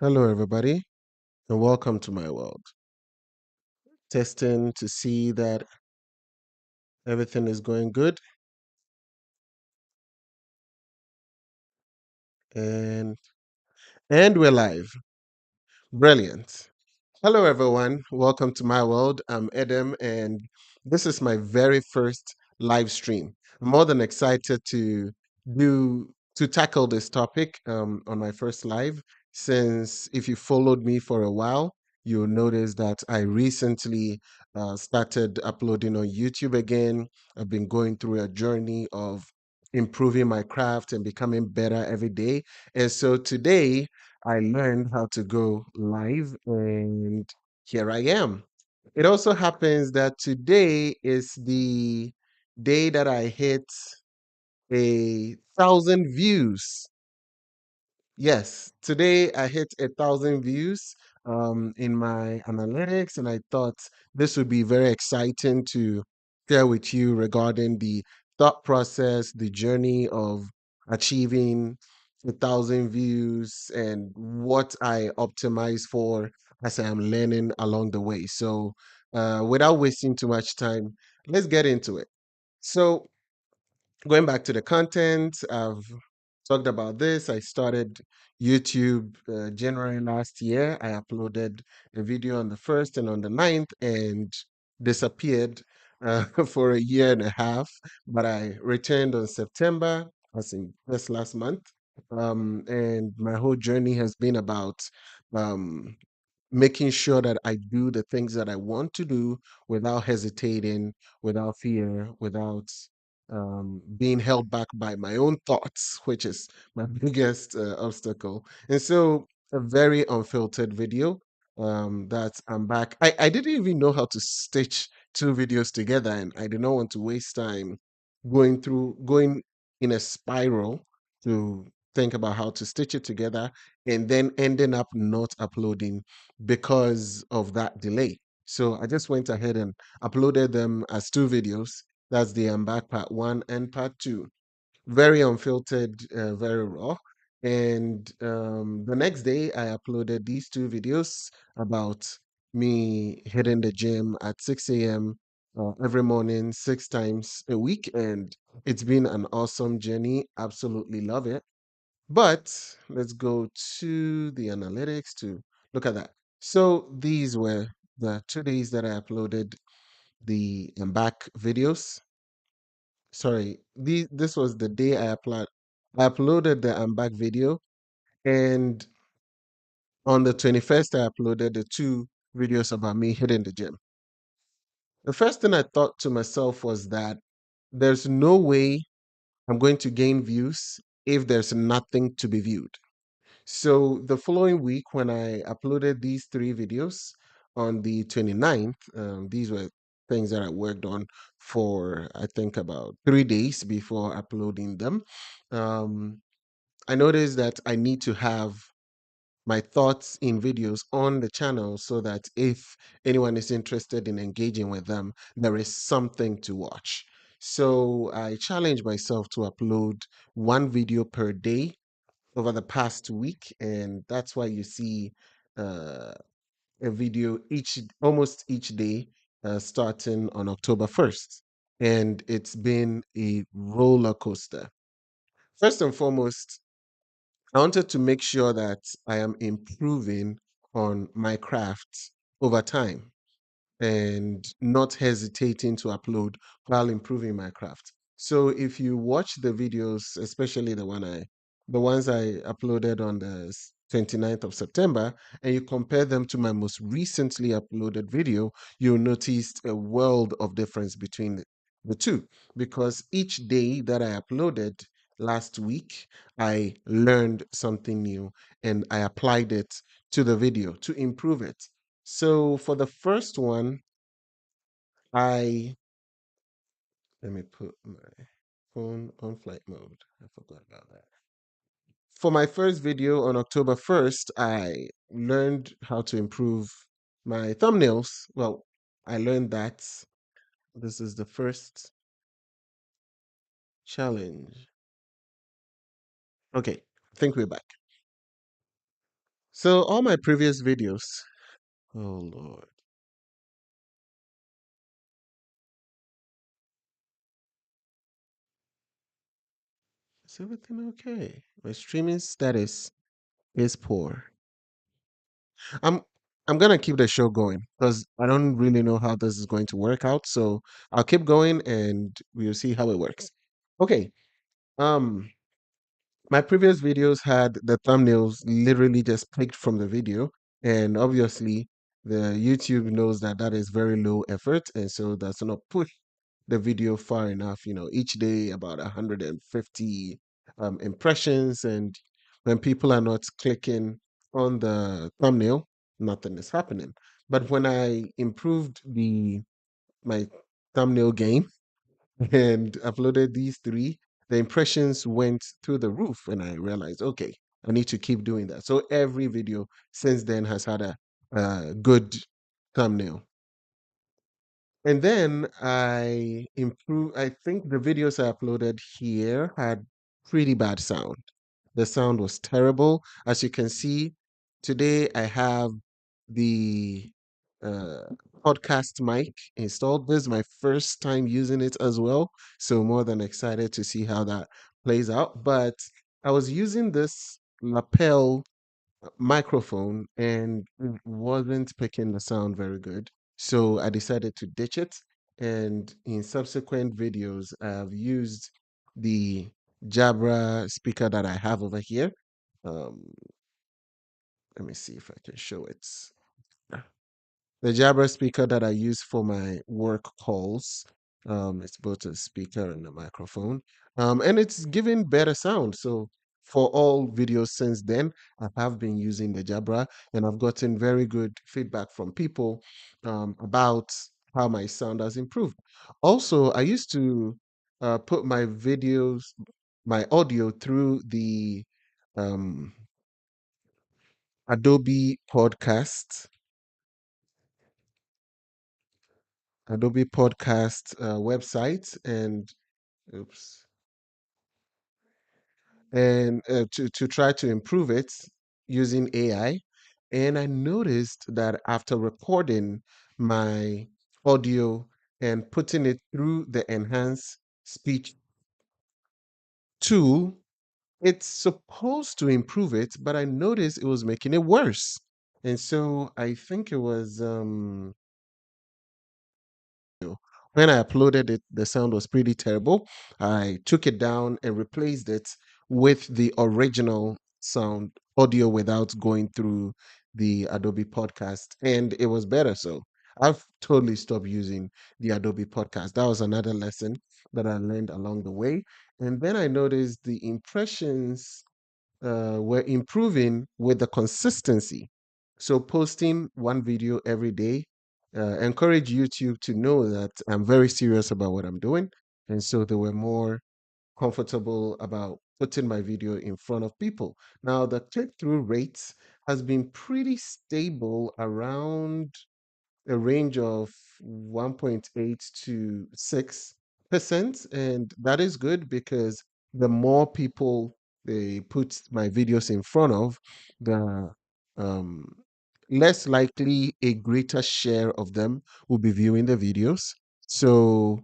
Hello, everybody, and welcome to my world. Testing to see that everything is going good, and we're live. Brilliant. Hello, everyone. Welcome to my world. I'm Adam, and this is my very first live stream. I'm more than excited to tackle this topic on my first live. Since if you followed me for a while, you'll notice that I recently started uploading on YouTube again. I've been going through a journey of improving my craft and becoming better every day. And so today I learned how to go live, and here I am. It also happens that today is the day that I hit 1,000 views. Yes, today I hit 1,000 views in my analytics, and I thought this would be very exciting to share with you regarding the thought process, the journey of achieving 1,000 views, and what I optimize for as I am learning along the way. So, without wasting too much time, let's get into it. So, going back to the content, I've talked about this. I started YouTube January last year. I uploaded a video on the 1st and on the 9th and disappeared for a year and a half. But I returned on September, as in this last month. And my whole journey has been about um, making sure that I do the things that I want to do without hesitating, without fear, without being held back by my own thoughts, which is my biggest obstacle. And so, a very unfiltered video that I'm back. I didn't even know how to stitch two videos together, and I did not want to waste time going in a spiral to think about how to stitch it together and then ending up not uploading because of that delay. So I just went ahead and uploaded them as two videos. That's the back part one and part two. Very unfiltered, very raw. And the next day, I uploaded these two videos about me hitting the gym at 6 a.m. Every morning, 6 times a week. And it's been an awesome journey. Absolutely love it. But let's go to the analytics to look at that. So these were the 2 days that I uploaded the back videos. Sorry, this was the day I uploaded the back video, and on the 21st I uploaded the two videos about me hitting the gym. The first thing I thought to myself was that there's no way I'm going to gain views if there's nothing to be viewed. So the following week, when I uploaded these three videos on the 29th, these were things that I worked on for, I think, about 3 days before uploading them. Um, I noticed that I need to have my thoughts in videos on the channel so that if anyone is interested in engaging with them, there is something to watch. So I challenged myself to upload one video per day over the past week, and that's why you see uh, a video almost each day, starting on October 1st. And it's been a roller coaster. First and foremost, I wanted to make sure that I am improving on my craft over time and not hesitating to upload while improving my craft. So if you watch the videos, especially the ones I uploaded on the 29th of September, and you compare them to my most recently uploaded video, you'll notice a world of difference between the two. Because each day that I uploaded last week, I learned something new and I applied it to the video to improve it. So for the first one, I let me put my phone on flight mode. I forgot about that. For my first video on October 1st, I learned how to improve my thumbnails. Well, I learned that this is the first challenge. Okay, I think we're back. So all my previous videos, oh Lord, is everything okay? My streaming status is poor. I'm I'm gonna keep the show going because I don't really know how this is going to work out. So I'll keep going and we'll see how it works. Okay. Um, my previous videos had the thumbnails literally just picked from the video, and obviously the YouTube knows that that is very low effort, and so that's not push the video far enough. Each day about 150 impressions, and when people are not clicking on the thumbnail, nothing is happening. But when I improved the my thumbnail game and uploaded these three, the impressions went through the roof, and I realized, okay, I need to keep doing that. So every video since then has had a good thumbnail. And then I improved. I think the videos I uploaded here had pretty bad sound. The sound was terrible. As you can see, today I have the uh, podcast mic installed. This is my first time using it as well. So, more than excited to see how that plays out. But I was using this lapel microphone and it wasn't picking the sound very good. So I decided to ditch it. And in subsequent videos, I've used the Jabra speaker that I have over here. Um, Let me see if I can show it. The Jabra speaker that I use for my work calls. It's both a speaker and a microphone. And it's giving better sound. So for all videos since then, I have been using the Jabra and I've gotten very good feedback from people about how my sound has improved. Also, I used to put my videos, my audio through the um, Adobe Podcast Adobe Podcast website and oops, and to try to improve it using AI. And I noticed that after recording my audio and putting it through the enhanced speech tool, it's supposed to improve it, but I noticed it was making it worse. And so I think it was when I uploaded it, the sound was pretty terrible. I took it down and replaced it with the original sound audio without going through the Adobe Podcast, and it was better. So I've totally stopped using the Adobe Podcast. That was another lesson that I learned along the way. And then I noticed the impressions we're improving with the consistency. So posting one video every day encourage YouTube to know that I'm very serious about what I'm doing. And so they were more comfortable about putting my video in front of people. Now, the click-through rates has been pretty stable around a range of 1.8 to 6%. And that is good because the more people they put my videos in front of, the um, less likely a greater share of them will be viewing the videos. So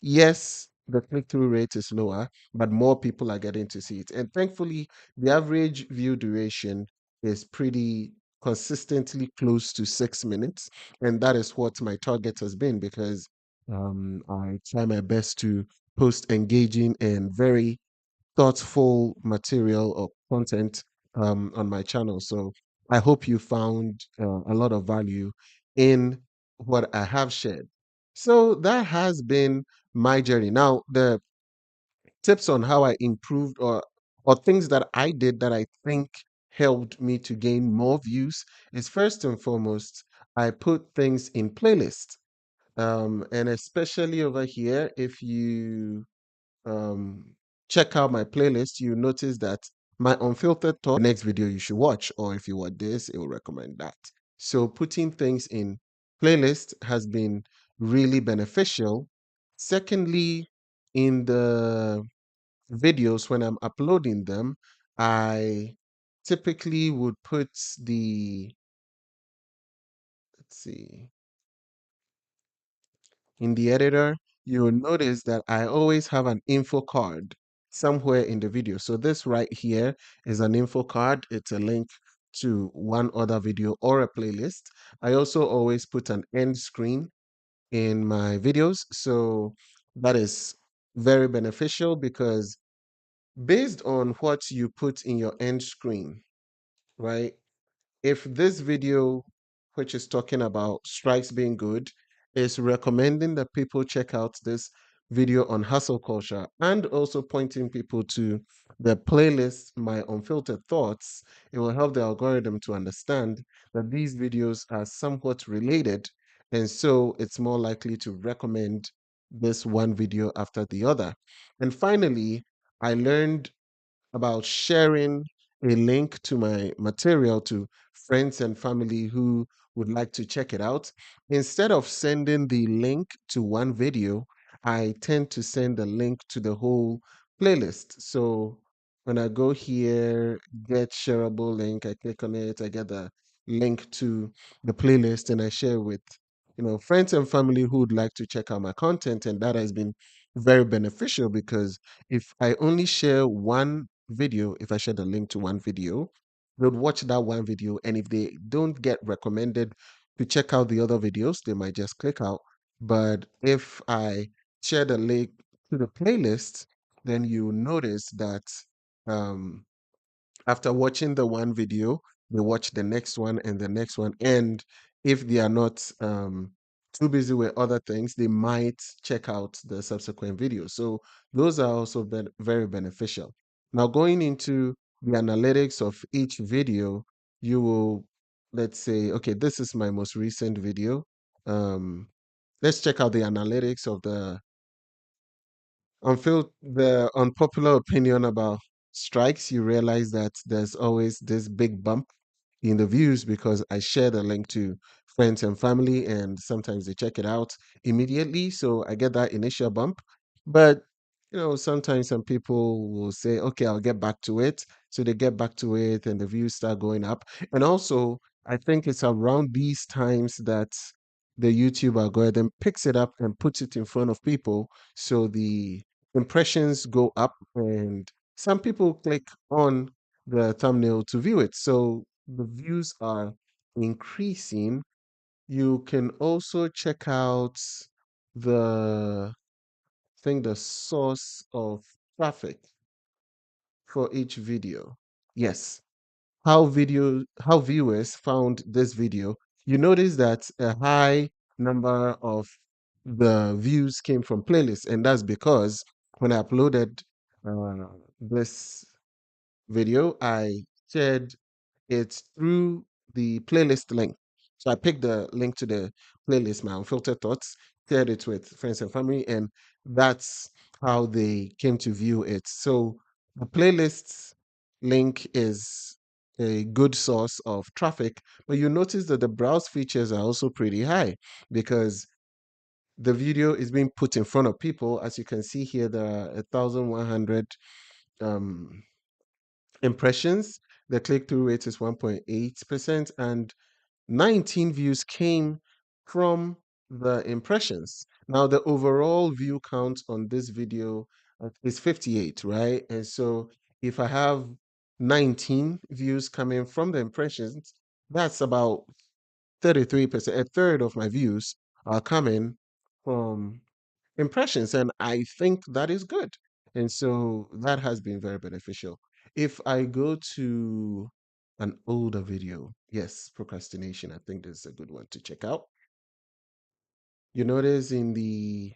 yes, the click-through rate is lower, but more people are getting to see it. And thankfully, the average view duration is pretty consistently close to 6 minutes. And that is what my target has been because I try my best to post engaging and very thoughtful material or content on my channel. So I hope you found a lot of value in what I have shared. So that has been my journey. Now, the tips on how I improved or things that I did that I think helped me to gain more views is first and foremost, I put things in playlists. And especially over here, if you um, check out my playlist, you notice that my unfiltered thought, the next video you should watch, or if you want this, it will recommend that. So putting things in playlist has been really beneficial. Secondly, in the videos when I'm uploading them, I typically would put the, let's see, in the editor, you will notice that I always have an info card somewhere in the video. So this right here is an info card. It's a link to one other video or a playlist. I also always put an end screen in my videos. So that is very beneficial because based on what you put in your end screen, right? If this video, which is talking about strikes being good, is recommending that people check out this video on hustle culture and also pointing people to the playlist, My Unfiltered Thoughts, it will help the algorithm to understand that these videos are somewhat related. And so it's more likely to recommend this one video after the other. And finally, I learned about sharing a link to my material to friends and family who would like to check it out. Instead of sending the link to one video, I tend to send the link to the whole playlist. So when I go here, get shareable link, I click on it, I get the link to the playlist and I share with friends and family who would like to check out my content. And that has been very beneficial because if I only share one video, if I share the link to one video, they'll watch that one video. And if they don't get recommended to check out the other videos, they might just click out. But if I share the link to the playlist, then you notice that um, after watching the one video, they watch the next one and the next one. And if they are not too busy with other things, they might check out the subsequent videos. So those are also very beneficial. Now, going into the analytics of each video, you will, let's say, okay, this is my most recent video. Um, let's check out the analytics of the unpopular opinion about strikes. You realize that there's always this big bump in the views because I share the link to friends and family, and sometimes they check it out immediately. So I get that initial bump. But sometimes some people will say, okay, I'll get back to it. So they get back to it and the views start going up. And also, I think it's around these times that the YouTube algorithm picks it up and puts it in front of people. So the impressions go up and some people click on the thumbnail to view it. So the views are increasing. You can also check out the the source of traffic for each video. Yes, how viewers found this video. You notice that a high number of the views came from playlists, and that's because when I uploaded this video, I shared it's through the playlist link. So I picked the link to the playlist, My Unfiltered Thoughts, shared it with friends and family, and that's how they came to view it. So the playlist link is a good source of traffic, but you notice that the browse features are also pretty high because the video is being put in front of people. As you can see here, there are 1,100 um, impressions. The click-through rate is 1.8%, and 19 views came from the impressions. Now, the overall view count on this video is 58, right? And so if I have 19 views coming from the impressions, that's about 33%. A third of my views are coming from impressions, and I think that is good. And so that has been very beneficial. If I go to an older video, yes, procrastination, I think this is a good one to check out. You notice in the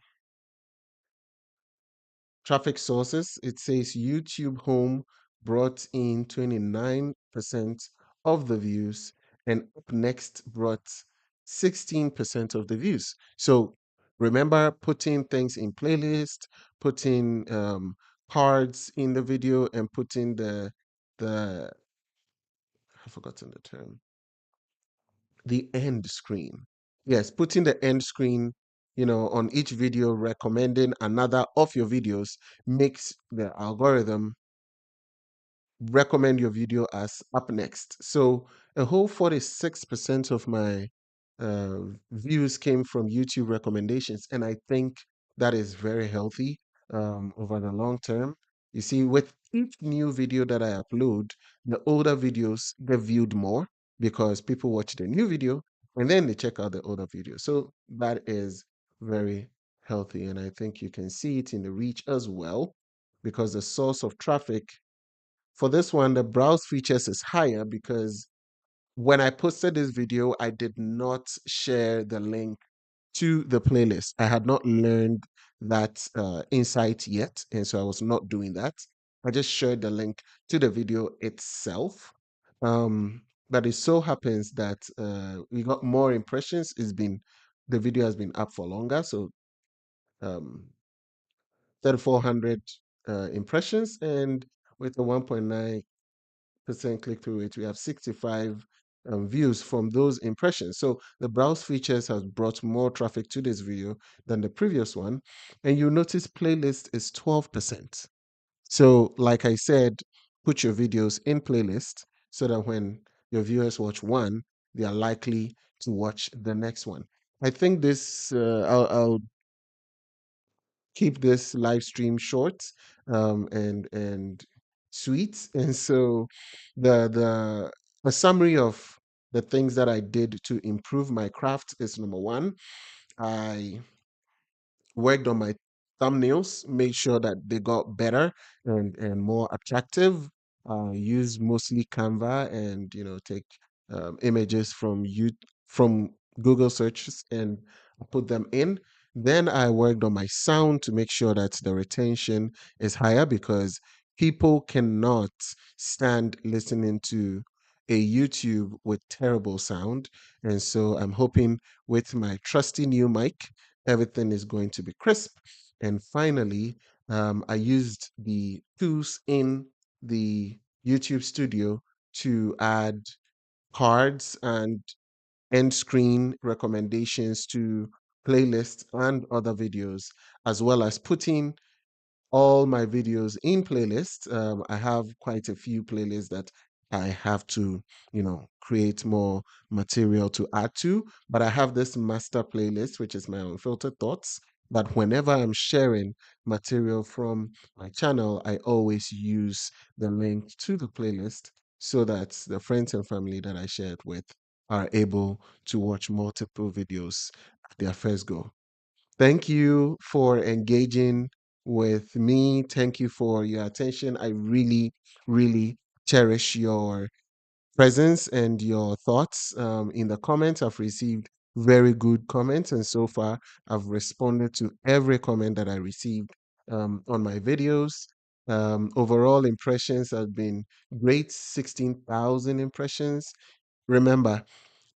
traffic sources, it says YouTube Home brought in 29% of the views, and Up Next brought 16% of the views. So remember putting things in playlist, putting cards in the video, and putting the I've forgotten the term, the end screen. Yes, putting the end screen, on each video, recommending another of your videos makes the algorithm recommend your video as up next. So a whole 46% of my uh, views came from YouTube recommendations. And I think that is very healthy over the long term. You see, with each new video that I upload, the older videos get viewed more because people watch the new video and then they check out the older video. So that is very healthy. And I think you can see it in the reach as well because the source of traffic for this one, the browse features is higher because when I posted this video, I did not share the link to the playlist. I had not learned that insight yet, and so I was not doing that. I just shared the link to the video itself. Um, but it so happens that we got more impressions. The video has been up for longer, so um, 3,400 impressions, and with a 1.9% click through rate, we have 65 views from those impressions. So the browse features has brought more traffic to this video than the previous one. And you notice playlist is 12%. So, like I said, put your videos in playlist so that when your viewers watch one, they are likely to watch the next one. I think I'll keep this live stream short and sweet. And so the a summary of the things that I did to improve my craft is number one, I worked on my thumbnails, made sure that they got better and more attractive. Use mostly Canva and take images from Google searches and put them in. Then I worked on my sound to make sure that the retention is higher because people cannot stand listening to a YouTube with terrible sound. And so I'm hoping with my trusty new mic everything is going to be crisp. And finally, I used the tools in the YouTube studio to add cards and end screen recommendations to playlists and other videos, as well as putting all my videos in playlists. I have quite a few playlists that I have to, create more material to add to. But I have this master playlist, which is my unfiltered thoughts. But whenever I'm sharing material from my channel, I always use the link to the playlist so that the friends and family that I share it with are able to watch multiple videos at their first go. Thank you for engaging with me. Thank you for your attention. I really, really cherish your presence and your thoughts in the comments. I've received very good comments, and so far, I've responded to every comment that I received on my videos. Overall impressions have been great, 16,000 impressions. Remember,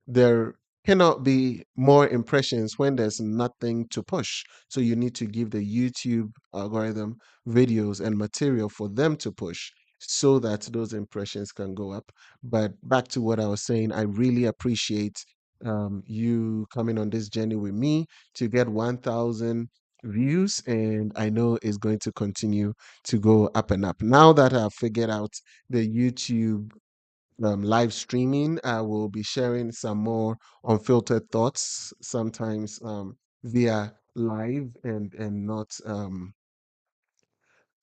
there cannot be more impressions when there's nothing to push. So you need to give the YouTube algorithm videos and material for them to push so that those impressions can go up. But back to what I was saying, I really appreciate you coming on this journey with me to get 1,000 views, and I know it's going to continue to go up and up. Now that I've figured out the YouTube live streaming. I will be sharing some more unfiltered thoughts, sometimes via live and not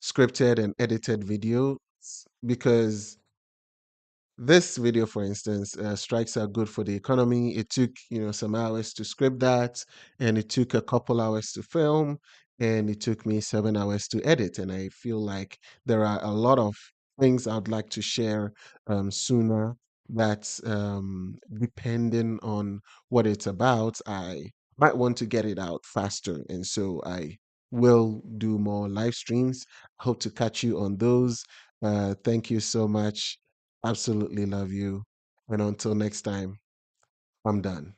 scripted and edited videos, because this video, for instance, strikes are good for the economy. It took, some hours to script that, and it took a couple hours to film, and it took me 7 hours to edit. And I feel like there are a lot of things I'd like to share sooner. That depending on what it's about, I might want to get it out faster, and so I will do more live streams. Hope to catch you on those. Thank you so much. Absolutely love you. And until next time, I'm done.